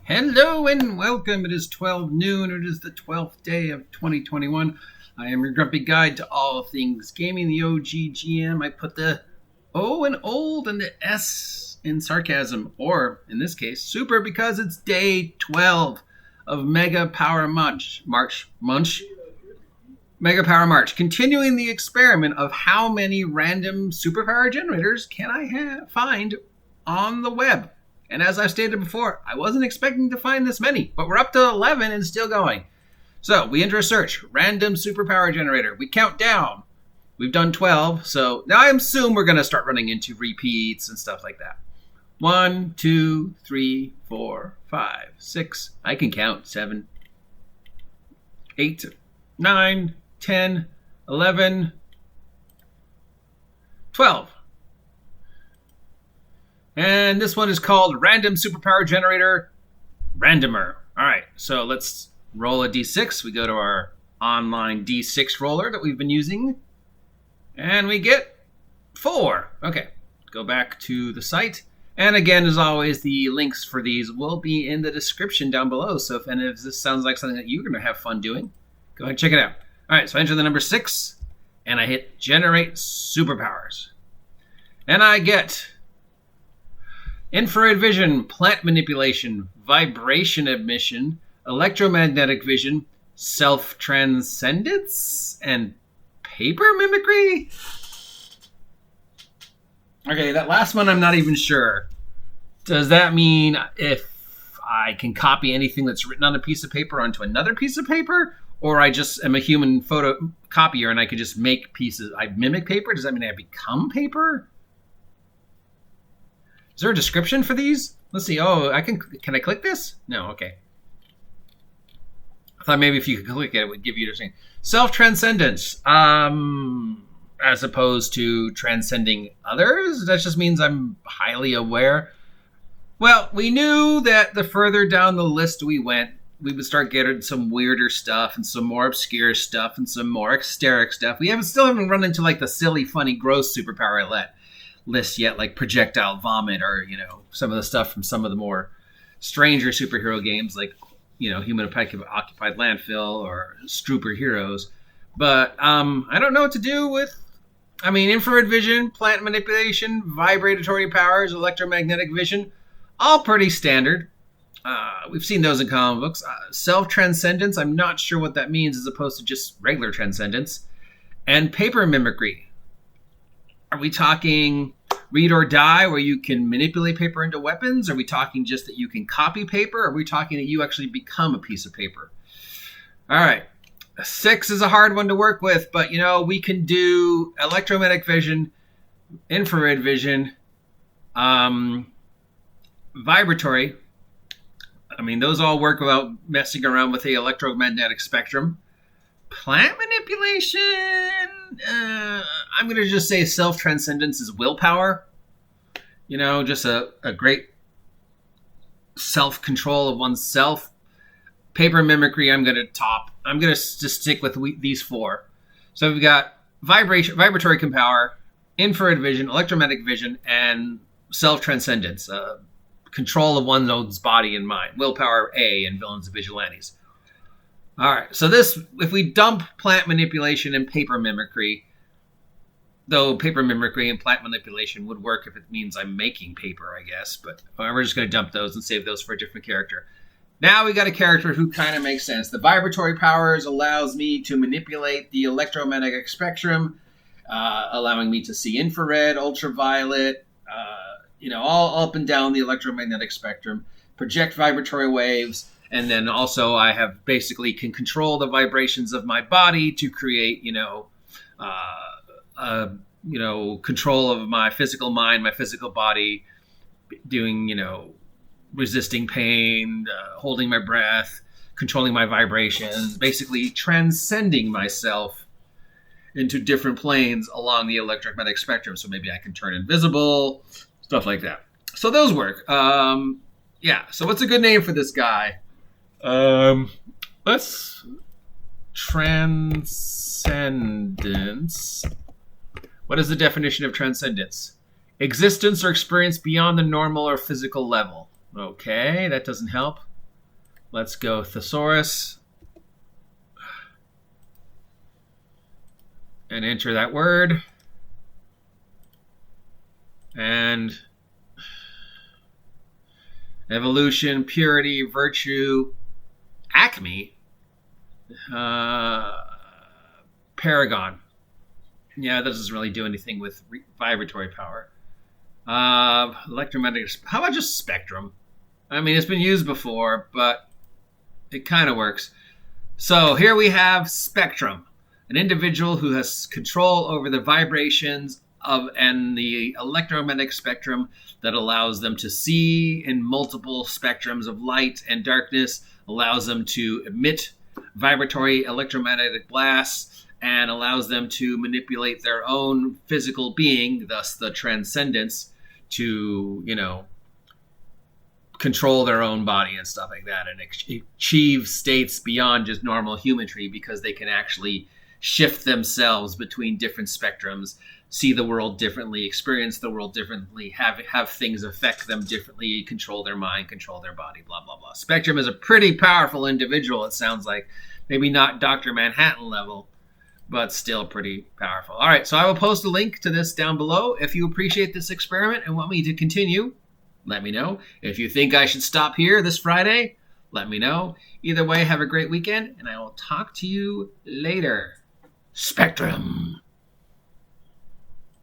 Hello and welcome. It is 12 noon. It is the 12th day of 2021. I am your grumpy guide to all things gaming, the OGGM. I put the O in old and the S in sarcasm, or in this case, super, because it's day 12 of Mega Power Mega Power March. Continuing the experiment of how many random superpower generators can I find on the web. And as I stated before, I wasn't expecting to find this many, but we're up to 11 and still going. So we enter a search, random superpower generator. We count down. We've done 12, so now I assume we're going to start running into repeats and stuff like that. 1, 2, 3, 4, 5, 6. I can count. 7, 8, 9, 10, 11, 12. And this one is called Random Superpower Generator Randomer. All right, so let's roll a d6. We go to our online d6 roller that we've been using. And we get 4. Okay, go back to the site. And again, as always, the links for these will be in the description down below. So if any of this sounds like something that you're going to have fun doing, go ahead and check it out. All right, so I enter the number 6, and I hit Generate Superpowers. And I get infrared vision, plant manipulation, vibration emission, electromagnetic vision, self-transcendence, and paper mimicry? Okay, that last one I'm not even sure. Does that mean if I can copy anything that's written on a piece of paper onto another piece of paper? Or I just am a human photocopier and I could just make pieces. I mimic paper? Does that mean I become paper? Is there a description for these? Let's see. Oh, can I click this? No, okay. I thought maybe if you could click it, it would give you the self-transcendence. As opposed to transcending others? That just means I'm highly aware. Well, we knew that the further down the list we went, we would start getting some weirder stuff and some more obscure stuff and some more ecstatic stuff. We still haven't run into like the silly, funny, gross superpower list yet, like projectile vomit or, some of the stuff from some of the more stranger superhero games like, Human Occupied Landfill or Strooper Heroes. But I don't know what to do with, infrared vision, plant manipulation, vibratory powers, electromagnetic vision, all pretty standard. We've seen those in comic books. Self-transcendence, I'm not sure what that means as opposed to just regular transcendence. And paper mimicry. Are we talking read or die where you can manipulate paper into weapons? Are we talking just that you can copy paper? Are we talking that you actually become a piece of paper? All right. 6 is a hard one to work with, but, we can do electromagnetic vision, infrared vision, vibratory. Those all work without messing around with the electromagnetic spectrum. Plant manipulation, I'm going to just say self-transcendence is willpower. Just a great self-control of oneself. Paper mimicry, I'm going to just stick with these 4. So we've got vibratory power, infrared vision, electromagnetic vision, and self-transcendence. Control of one's own body and mind. Willpower A in Villains and Vigilantes. All right, so if we dump plant manipulation and paper mimicry, though paper mimicry and plant manipulation would work if it means I'm making paper, I guess, but we're just going to dump those and save those for a different character. Now we got a character who kind of makes sense. The vibratory powers allows me to manipulate the electromagnetic spectrum, allowing me to see infrared, ultraviolet, all up and down the electromagnetic spectrum, project vibratory waves. And then also I have basically can control the vibrations of my body to create, control of my physical mind, my physical body, doing, resisting pain, holding my breath, controlling my vibrations, basically transcending myself into different planes along the electromagnetic spectrum. So maybe I can turn invisible, stuff like that. So those work. So what's a good name for this guy? Let's transcendence. What is the definition of transcendence? Existence or experience beyond the normal or physical level. Okay, that doesn't help. Let's go thesaurus and enter that word. And evolution, purity, virtue, acme, paragon. Yeah, that doesn't really do anything with vibratory power. Electromagnetic. How about just spectrum? I mean, it's been used before, but it kind of works. So here we have spectrum, an individual who has control over the vibrations of and the electromagnetic spectrum that allows them to see in multiple spectrums of light and darkness, allows them to emit vibratory electromagnetic blasts, and allows them to manipulate their own physical being, thus the transcendence, to, control their own body and stuff like that, and achieve states beyond just normal humanity, because they can actually shift themselves between different spectrums, see the world differently, experience the world differently, have things affect them differently, control their mind, control their body, blah, blah, blah. Spectrum is a pretty powerful individual, it sounds like. Maybe not Dr. Manhattan level, but still pretty powerful. All right, so I will post a link to this down below. If you appreciate this experiment and want me to continue, let me know. If you think I should stop here this Friday, let me know. Either way, have a great weekend, and I will talk to you later. Spectrum.